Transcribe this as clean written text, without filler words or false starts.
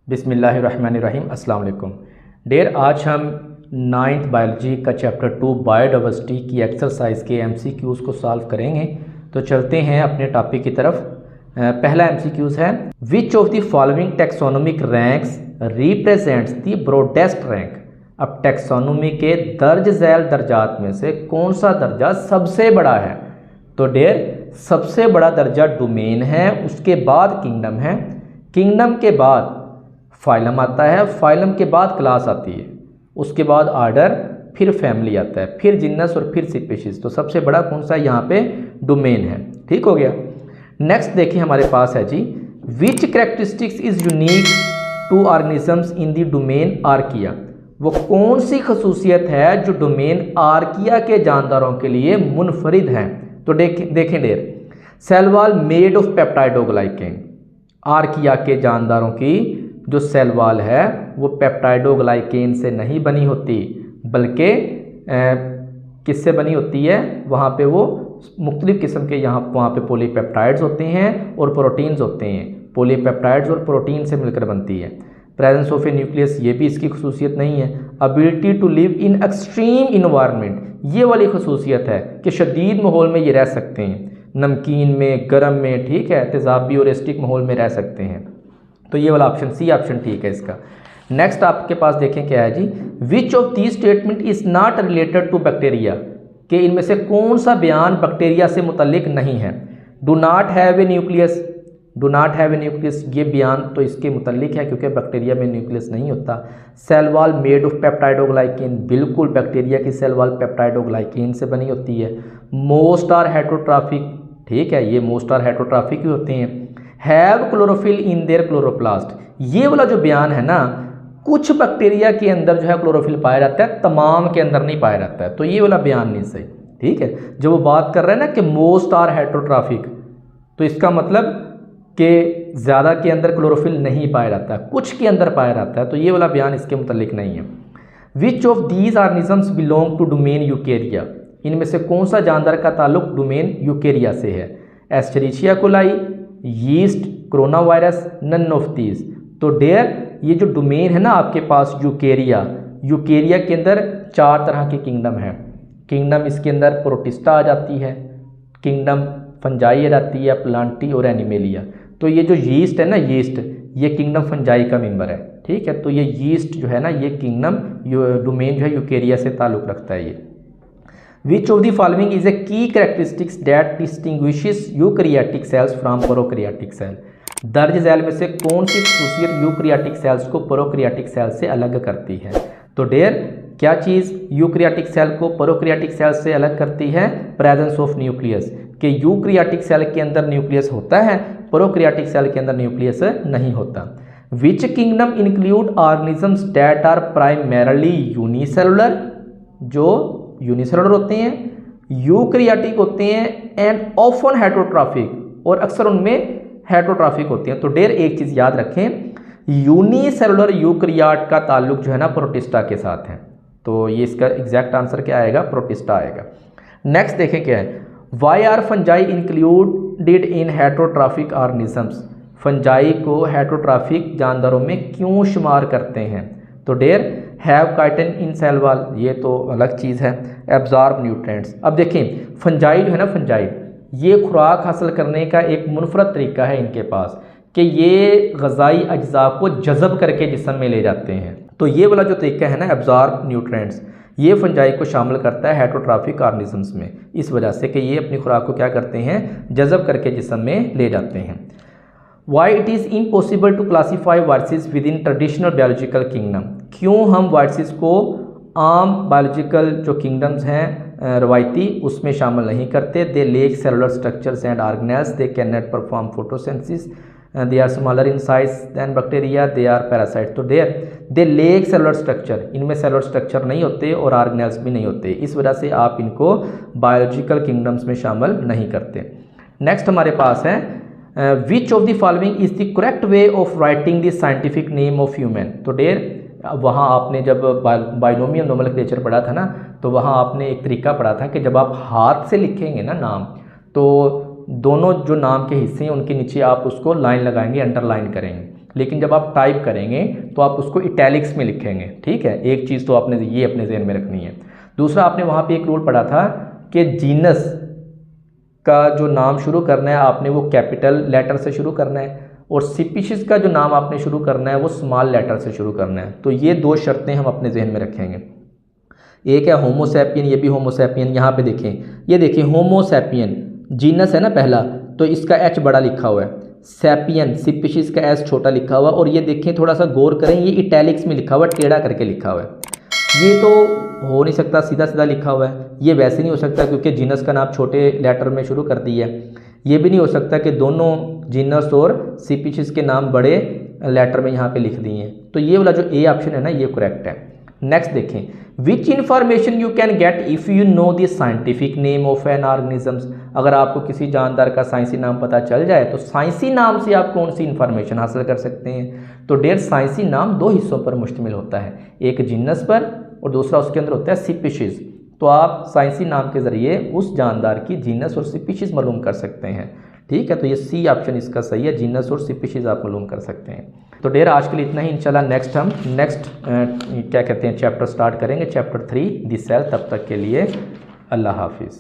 बिस्मिल्लाहिर्रहमानिर्रहीम अस्सलाम वालेकुम। डेयर आज हम 9th बायोलॉजी का चैप्टर 2 बायोडाइवर्सिटी की एक्सरसाइज के एमसीक्यूज़ को सॉल्व करेंगे। तो चलते हैं अपने टॉपिक की तरफ। पहला एमसीक्यूज़ है, which of the following taxonomic ranks represents the broadest rank. अब टेक्सोनोमी के दर्ज झैल दर्जात में से कौन सा दर्जा सबसे बड़ा है? तो डेयर सबसे बड़ा दर्जा डोमेन है, उसके बाद किंगडम है, किंगडम के बाद फाइलम आता है, फाइलम के बाद क्लास आती है, उसके बाद आर्डर, फिर फैमिली आता है, फिर जिन्नस और फिर स्पीशीज। तो सबसे बड़ा कौन सा यहाँ पे डोमेन है। ठीक हो गया। नेक्स्ट देखिए हमारे पास है जी, which characteristics is unique to organisms in the domain archaea. वो कौन सी खसूसियत है जो डोमेन आर्किया के जानदारों के लिए मुनफरिद हैं। तो देखें there, cell wall made of peptidoglycan. Archaea के जानदारों की जो सेल वॉल है वो पेप्टाइडोग्लाइकेन से नहीं बनी होती, बल्कि किससे बनी होती है? वहाँ पे वो मुख्तलिफ़ किस्म के वहाँ पे पॉलीपेप्टाइड्स होते हैं और प्रोटीन्स होते हैं। पॉलीपेप्टाइड्स और प्रोटीन से मिलकर बनती है। प्रेजेंस ऑफ ए न्यूक्लियस, ये भी इसकी खसूसियत नहीं है। Ability to live in extreme environment, ये वाली खसूसियत है कि शदीद माहौल में ये रह सकते हैं, नमकीन में, गर्म में, ठीक है, तेज़ाबी और एसिडिक माहौल में रह सकते हैं। तो ये वाला ऑप्शन सी ऑप्शन ठीक है इसका। नेक्स्ट आपके पास देखें क्या है जी, which of the statement is not related to bacteria, कि इनमें से कौन सा बयान बैक्टीरिया से मुतल्लिक नहीं है। Do not have a nucleus, do not have a nucleus, ये बयान तो इसके मुतल्लिक है क्योंकि बैक्टीरिया में न्यूक्लियस नहीं होता। Cell wall made of peptidoglycan, बिल्कुल बैक्टीरिया की सेल वॉल पेप्टाइडोग्लाइकेन से बनी होती है। मोस्ट आर हेटरोट्राफिक, ठीक है, ये मोस्ट आर हेटरोट्राफिक ही होते हैं। Have chlorophyll in their chloroplast, ये वाला जो बयान है ना, कुछ बैक्टीरिया के अंदर जो है क्लोरोफिल पाया जाता है, तमाम के अंदर नहीं पाया जाता है, तो ये वाला बयान नहीं सही। ठीक है, जब वो बात कर रहे हैं ना कि मोस्ट आर हेटरोट्राफिक, तो इसका मतलब कि ज़्यादा के अंदर क्लोरोफिल नहीं पाया जाता है, कुछ के अंदर पाया जाता है, तो ये वाला बयान इसके मुतल्लिक नहीं है। Which of these organisms belong to domain eukarya, इनमें से कौन सा जानदार का ताल्लुक डोमेन यूकेरिया से है? Escherichia coli, yeast, corona virus, none of these. तो डेयर ये जो डोमेन है ना आपके पास यूकेरिया, यूकेरिया के अंदर 4 तरह के किंगडम है। किंगडम इसके अंदर प्रोटिस्टा आ जाती है, किंगडम फंजाई आ जाती है, प्लांटी और एनिमेलिया। तो ये जो यीस्ट है ना, यीस्ट, ये किंगडम फंजाई का मेंबर है। ठीक है, तो ये यीस्ट जो है ना, ये किंगडम डोमेन जो है यूकेरिया से ताल्लुक़ रखता है ये। Which of the following is a key characteristics that distinguishes eukaryotic cells from prokaryotic cell? दर्ज झैल में से कौन सी खसूसियत यूकरियाटिक सेल्स को प्रोकरियाटिक सेल से अलग करती है? तो डेयर क्या चीज़ यूकरियाटिक सेल को प्रोकरियाटिक सेल से अलग करती है? प्रेजेंस ऑफ न्यूक्लियस, कि यूकरियाटिक सेल के अंदर न्यूक्लियस होता है, प्रोकरियाटिक सेल के अंदर न्यूक्लियस नहीं होता। Which kingdom include organisms that are primarily unicellular, जो यूनिसेलुलर होते हैं, यूकरियाटिक होते हैं, एंड ऑफन हेटरोट्राफिक, और अक्सर उनमें हेटरोट्राफिक होते हैं। तो डेर एक चीज़ याद रखें, यूनिसेलुलर यूकरियाट का ताल्लुक जो है ना प्रोटिस्टा के साथ है। तो ये इसका एग्जैक्ट आंसर क्या आएगा? प्रोटिस्टा आएगा। नेक्स्ट देखें क्या है, why are fungi included in heterotrophic organisms. Fungi को हेटरोट्राफिक जानदारों में क्यों शुमार करते हैं? तो there have chitin in cell wall, ये तो अलग चीज़ है। एब्जॉर्ब न्यूट्रिएंट्स, अब देखें फंजाई जो है ना, फंजाई ये खुराक हासिल करने का एक मुनफरद तरीका है इनके पास, कि ये ग़ज़ाई अज्जा को जज़ब करके जिस्म में ले जाते हैं। तो ये वाला जो तरीका है ना, एब्जॉर्ब न्यूट्रिएंट्स, ये फंजाई को शामिल करता है हेटरोट्राफिक ऑर्गेनिजम्स में, इस वजह से कि ये अपनी खुराक को क्या करते हैं? जज़ब करके जिस्म में ले जाते हैं। Why it is impossible to classify viruses within traditional biological kingdom? क्यों हम वायरसेस को आम बायोलॉजिकल जो किंगडम्स हैं रवायती, उसमें शामिल नहीं करते? They lack cellular structures and organelles, they can not perform photosynthesis, they are smaller in size than bacteria, they are parasite. तो दे लेक सेलुलर स्ट्रक्चर, इनमें सेलुलर स्ट्रक्चर नहीं होते और ऑर्गेनेल्स भी नहीं होते, इस वजह से आप इनको बायोलॉजिकल किंगडम्स में शामिल नहीं करते। नेक्स्ट हमारे पास है, which of the following is the correct way of writing the scientific name of human. तो डेयर वहाँ आपने जब बाइनोमियल नोमेनक्लेचर पढ़ा था ना, तो वहाँ आपने एक तरीका पढ़ा था कि जब आप हाथ से लिखेंगे ना नाम, तो दोनों जो नाम के हिस्से हैं उनके नीचे आप उसको लाइन लगाएंगे, अंडरलाइन करेंगे। लेकिन जब आप टाइप करेंगे तो आप उसको इटैलिक्स में लिखेंगे। ठीक है, एक चीज़ तो आपने ये अपने ज़हन में रखनी है। दूसरा, आपने वहाँ पे एक रूल पढ़ा था कि जीनस का जो नाम शुरू करना है आपने वो कैपिटल लेटर से शुरू करना है, और स्पीशीज़ का जो नाम आपने शुरू करना है वो स्मॉल लेटर से शुरू करना है। तो ये दो शर्तें हम अपने जहन में रखेंगे। एक है होमोसैपियन, ये भी होमोसैपियन, यहाँ पे देखें, ये देखिए होमोसैपियन जीनस है ना पहला, तो इसका एच बड़ा लिखा हुआ है, सैपियन स्पीशीज़ का एस छोटा लिखा हुआ, और ये देखें थोड़ा सा गौर करें, ये इटैलिक्स में लिखा हुआ है, टेढ़ा करके लिखा हुआ है। ये तो हो नहीं सकता सीधा सीधा लिखा हुआ है, ये वैसे नहीं हो सकता क्योंकि जीनस का नाम छोटे लेटर में शुरू कर दिया है। ये भी नहीं हो सकता कि दोनों जीनस और स्पीशीज़ के नाम बड़े लेटर में यहाँ पे लिख दिए हैं। तो ये वाला जो ए ऑप्शन है ना, ये करेक्ट है। नेक्स्ट देखें, विच information you can get if you know the scientific name of N organisms. अगर आपको किसी जानदार का साइंसी नाम पता चल जाए तो साइंसी नाम से आप कौन सी इन्फॉर्मेशन हासिल कर सकते हैं। तो डेयर साइंसी नाम दो हिस्सों पर मुश्तमिल होता है, एक जीनस पर और दूसरा उसके अंदर होता है स्पीशीज़। तो आप साइंसी नाम के ज़रिए उस जानदार की जीनस और स्पीशीज़ मालूम कर सकते हैं। ठीक है, तो ये सी ऑप्शन इसका सही है, जीनस और स्पीशीज़ आप मालूम कर सकते हैं। तो डेयर आज के लिए इतना ही। इंशाल्लाह नेक्स्ट हम क्या कहते हैं चैप्टर स्टार्ट करेंगे, चैप्टर 3 द सेल। तब तक के लिए अल्लाह हाफिज़।